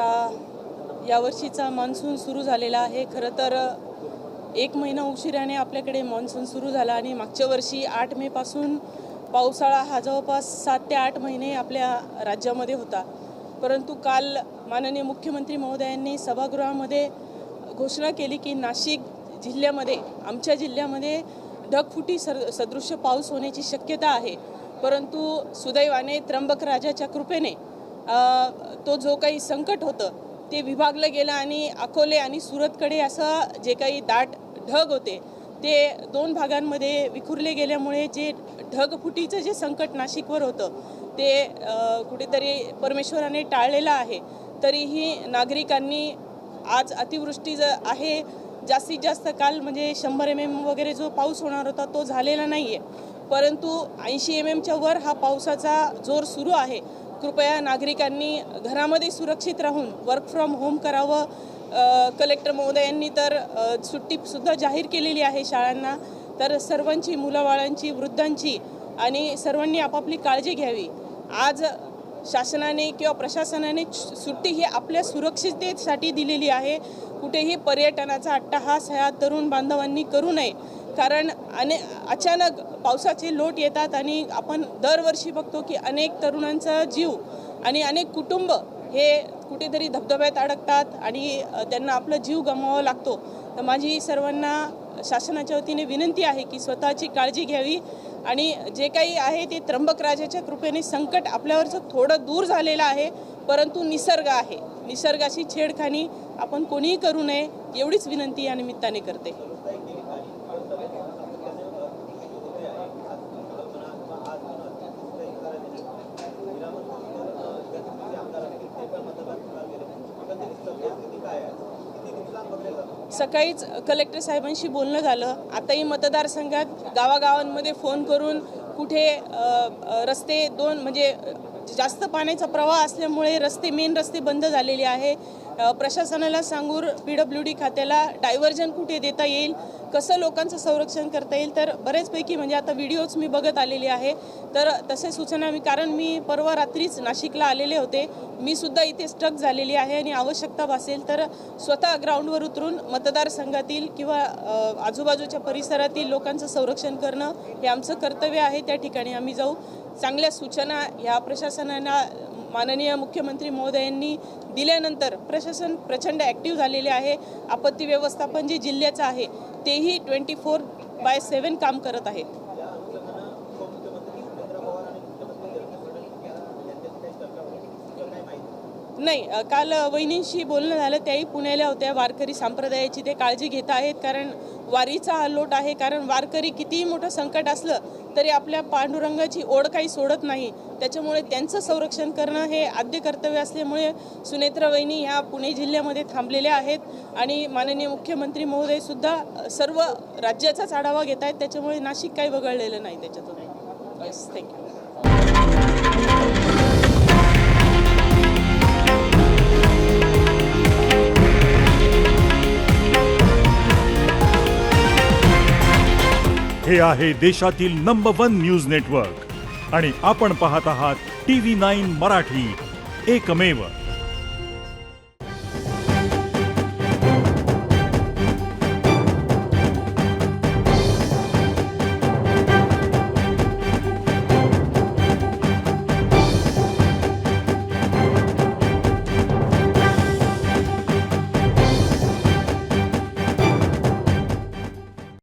आता यावर्षीचा मान्सून सुरू झालेला आहे। खरं तर 1 महिना उशिराने आपल्याकडे मान्सून सुरू झाला आणि मागच्या वर्षी 8 मे पासून पावसाळा हा जवळपास 7 ते 8 महिने आपल्या राज्यामध्ये होता। परंतु काल माननीय मुख्यमंत्री महोदयांनी सभागृहामध्ये घोषणा केली की नाशिक जिल्ह्यामध्ये आमच्या जिल्ह्यामध्ये ढगफुटी सदृश्य पाऊस होण्याची शक्यता आहे। परंतु सुदैवाने त्र्यंबक राजाच्या कृपेने तो जो काही संकट होतं ते विभागलं गेलं आणि अकोले आणि सुरतकडे असं जे काही दाट ढग होते ते 2 भागांमध्ये विखुरले गेल्यामुळे जे ढगफुटीचं जे संकट नाशिकवर होतं ते कुठेतरी परमेश्वराने टाळलेलं आहे। तरीही नागरिकांनी आज अतिवृष्टी आहे, जास्तीत जास्त काल म्हणजे 100 mm वगैरे जो पाऊस होणार होता तो झालेला नाही आहे, परंतु 80 mm वर हा पावसाचा जोर सुरू आहे। कृपया नागरिकांनी घरामध्ये सुरक्षित राहून वर्क फ्रॉम होम करावं। कलेक्टर महोदयांनी तर सुट्टीसुद्धा जाहीर केलेली आहे शाळांना। तर सर्वांची, मुलाबाळांची, वृद्धांची आणि सर्वांनी आपापली काळजी घ्यावी। आज शासनाने किंवा प्रशासनाने सुट्टी ही आपल्या सुरक्षिततेसाठी दिलेली आहे। कुठेही पर्यटनाचा अट्टहास ह्या तरुण बांधवांनी करू नये, कारण अचानक पावसाचे लोट येतात आणि आपण दरवर्षी बघतो की अनेक तरुणांचा जीव आणि अनेक कुटुंब हे कुठेतरी धबधब्यात अडकतात आणि त्यांना आपला जीव गमवावा लागतो। तर माझी सर्वांना शासनाच्या वतीने विनंती आहे की स्वतःची काळजी घ्यावी आणि जे काही आहे ते त्र्यंबक राजाच्या कृपेने संकट आपल्यावरचं थोडं दूर झालेलं आहे, परंतु निसर्ग आहे, निसर्गाशी छेडखानी आपण कोणीही करू नये एवढीच विनंती या निमित्ताने करते। सकाळीच कलेक्टर साहेबांशी बोलणं झालं। आताही मतदारसंघात गावागावांमध्ये फोन करून कुठे रस्ते म्हणजे जास्त पाण्याचा प्रवाह असल्यामुळे मेन रस्ते बंद झालेले आहे। प्रशासनाला सांगून PWD खात्याला डायव्हर्जन कुठे देता येईल, कसं लोकांचं संरक्षण करता येईल, तर बरेचपैकी म्हणजे आता व्हिडिओज मी बघत आलेले आहे। तर तसे सूचना कारण मी परवा रात्रीच नाशिकला आलेले होते, मी सुद्धा इथे स्ट्रक झालेली आहे आणि आवश्यकता भासेल तर स्वतः ग्राउंडवर उतरून मतदारसंघातील किंवा आजूबाजूच्या परिसरातील लोकांचं संरक्षण करणं हे आमचं कर्तव्य आहे। त्या ठिकाणी आम्ही जाऊ। चांगल्या सूचना ह्या प्रशासनाला माननीय मुख्यमंत्री महोदयांनी दिल्यानंतर प्रशासन प्रचंड ॲक्टिव्ह झालेले आहे। आपत्ती व्यवस्थापन जे जिल्ह्याचं आहे तेही 24/7 काम करत आहे। नाही, काल वहिनींशी बोलणं झालं, त्याही पुण्याला होत्या। वारकरी संप्रदायाची ते काळजी घेत आहेत, कारण वारीचा हा लोट आहे। कारण वारकरी कितीही मोठं संकट असलं तरी आपल्या पांडुरंगाची ओढ काही सोडत नाही, त्याच्यामुळे त्यांचं संरक्षण करणं हे आद्य कर्तव्य असल्यामुळे सुनेत्रा वहिनी ह्या पुणे जिल्ह्यामध्ये थांबलेल्या आहेत आणि माननीय मुख्यमंत्री महोदय सुद्धा सर्व राज्याचाच आढावा घेत आहेत, त्याच्यामुळे नाशिक काही वगळलेलं नाही त्याच्यातून। Yes, thank you. हे आहे देशातील नंबर 1 न्यूज नेटवर्क आणि आपण पाहत आहात TV9 मराठी, एकमेव।